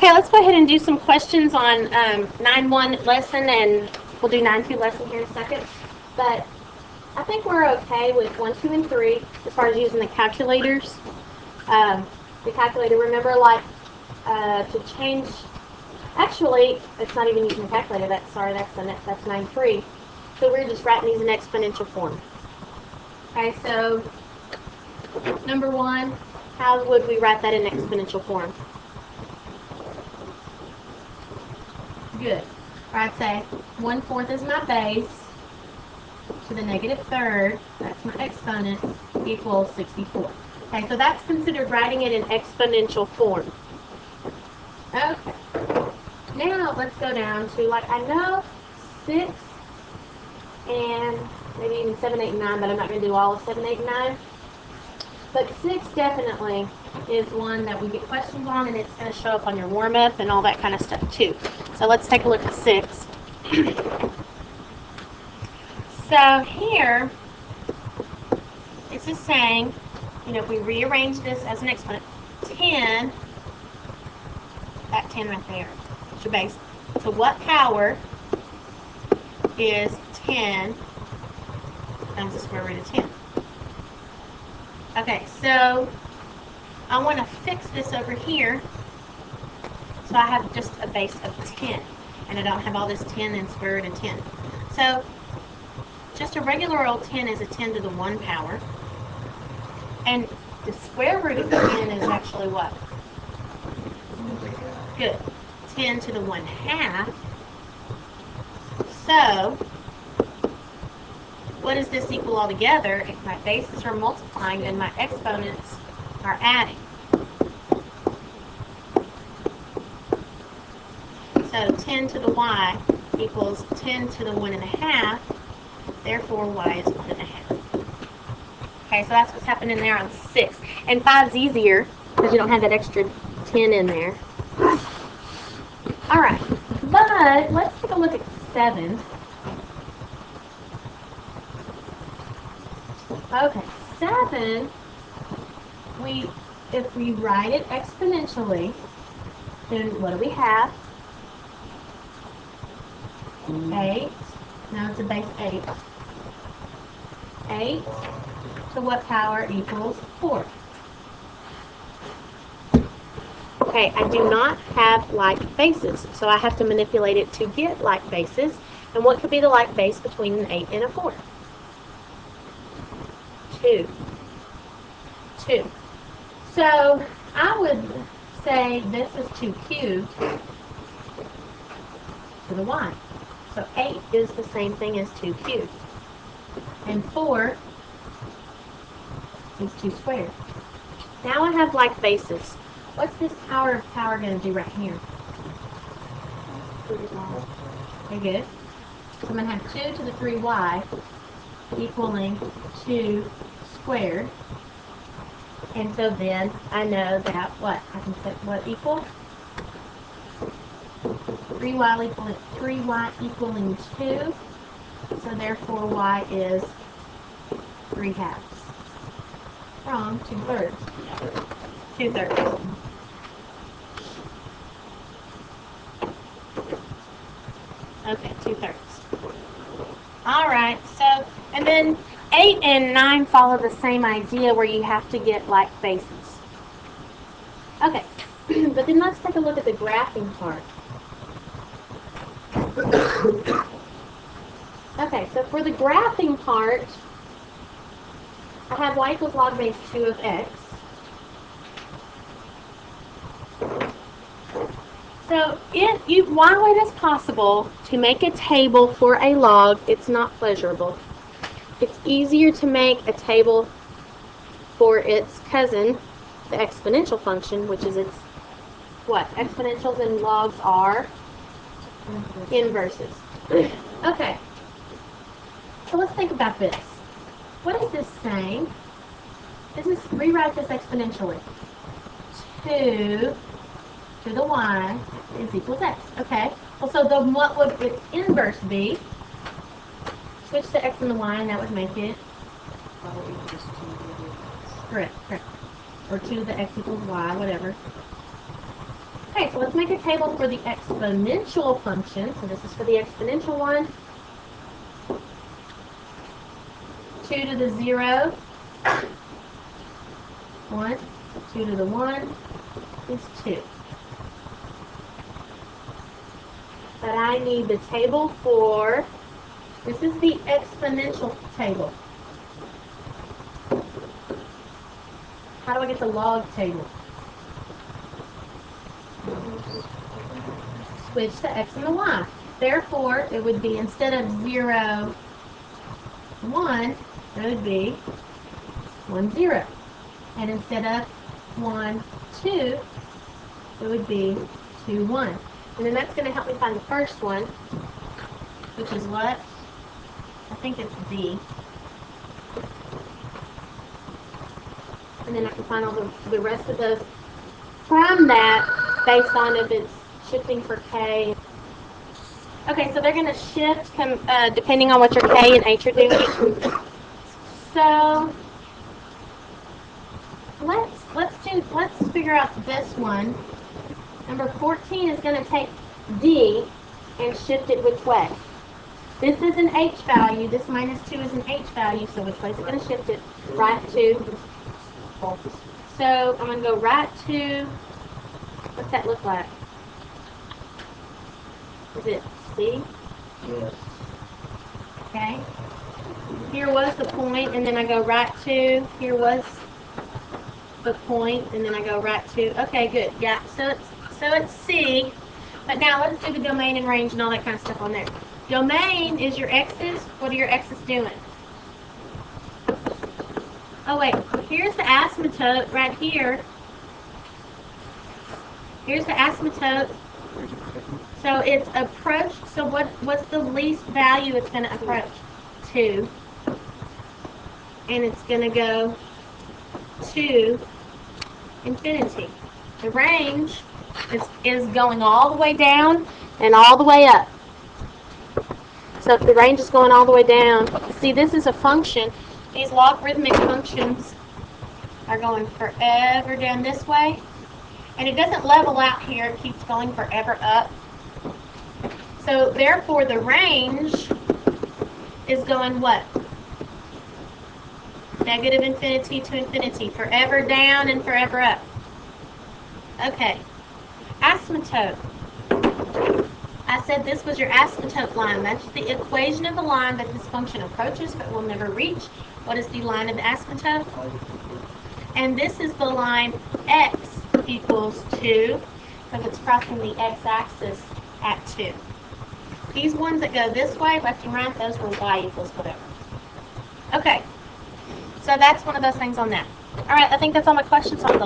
Okay, let's go ahead and do some questions on 9-1 lesson, and we'll do 9-2 lesson here in a second. But I think we're okay with 1, 2, and 3 as far as using the calculators. The calculator, remember, like to change. Actually, it's not even using the calculator. That's 9-3. So we're just writing these in exponential form. Okay, so number 1, how would we write that in exponential form? Good. Or I'd say 1/4 is my base to the -3rd, that's my exponent, equals 64. Okay, so that's considered writing it in exponential form. Okay. Now let's go down to, like, I know 6 and maybe even 7, 8, and 9, but I'm not going to do all of 7, 8, and 9. But 6 definitely is one that we get questions on, and it's going to show up on your warm-up and all that kind of stuff too. So let's take a look at 6. So here, this is saying, if we rearrange this as an exponent, 10, that 10 right there, is your base. So what power is 10 times the square root of 10? Okay, so I want to fix this over here so I have just a base of 10, and I don't have all this 10 and square root of 10. So just a regular old 10 is a 10 to the 1 power, and the square root of 10 is actually what? Good. 10 to the 1/2. So what does this equal altogether? If my bases are multiplying and my exponents are adding. So 10 to the y equals 10 to the 1/2. Therefore, y is 1/2. Okay, so that's what's happening there on 6. And 5's easier because you don't have that extra 10 in there. All right, but let's take a look at 7. Okay, 7, if we write it exponentially, then what do we have? 8. Now it's a base 8. 8 to what power equals 4? Okay, I do not have like bases, so I have to manipulate it to get like bases. And what could be the like base between an 8 and a 4? 2. 2. So I would say this is 2 cubed to the y. So 8 is the same thing as 2 cubed. And 4 is 2 squared. Now I have like bases. What's this power of power going to do right here? Very good. So I'm going to have 2 to the 3y equaling 2 squared. And so then I know that what? I can set what equal? 3y equaling 2. So therefore y is 3/2. Wrong, 2/3. 2/3. Okay, 2/3. All right, so, and then 8 and 9 follow the same idea where you have to get like bases. Okay, but then let's take a look at the graphing part. Okay, so for the graphing part, I have y equals log base 2 of x. So while it is possible to make a table for a log, it's not pleasurable. It's easier to make a table for its cousin, the exponential function, which is its what? Exponentials and logs are inverses. Okay. So let's think about this. What is this saying? Rewrite this exponentially. 2 to the y is equals x. Okay. Well, so then what would its inverse be? Switch the x and the y, and that would make it correct. Or 2 to the x equals y, whatever. Okay, so let's make a table for the exponential function. So this is for the exponential one. 2 to the 0, 1. 2 to the 1 is 2. But I need the table for, this is the exponential table. How do I get the log table? Switch the x and the y. Therefore, it would be, instead of 0, 1, it would be 1, 0. And instead of 1, 2, it would be 2, 1. And then that's going to help me find the first one, which is what? I think it's D. And then I can find all the rest of those from that based on if it's shifting for K. Okay, so they're going to shift depending on what your K and H are doing. So let's figure out this one. Number 14 is going to take D and shift it which way? This is an H value. This minus 2 is an H value. So which way is it going to shift it? Right to. So I'm going to go right to, what's that look like? Is it C? Yes. Okay. Here was the point, and then I go right to, here was the point, and then I go right to, okay, good. Yeah, so it's C. But now let's do the domain and range and all that kind of stuff on there. Domain is your x's. What are your x's doing? Oh, wait. Here's the asymptote right here. Here's the asymptote. So it's approach. So what's the least value it's going to approach? 2. And it's going to go to infinity. The range is going all the way down and all the way up. So if the range is going all the way down, see, this is a function. These logarithmic functions are going forever down this way. And it doesn't level out here. It keeps going forever up. So therefore, the range is going what? Negative infinity to infinity. Forever down and forever up. Okay. Asymptote. I said this was your asymptote line. That's the equation of the line that this function approaches but will never reach. What is the line of the asymptote? And this is the line x equals 2, because it's crossing the x-axis at 2. These ones that go this way, left and right, those were y equals whatever. Okay, so that's one of those things on that. All right, I think that's all my questions on the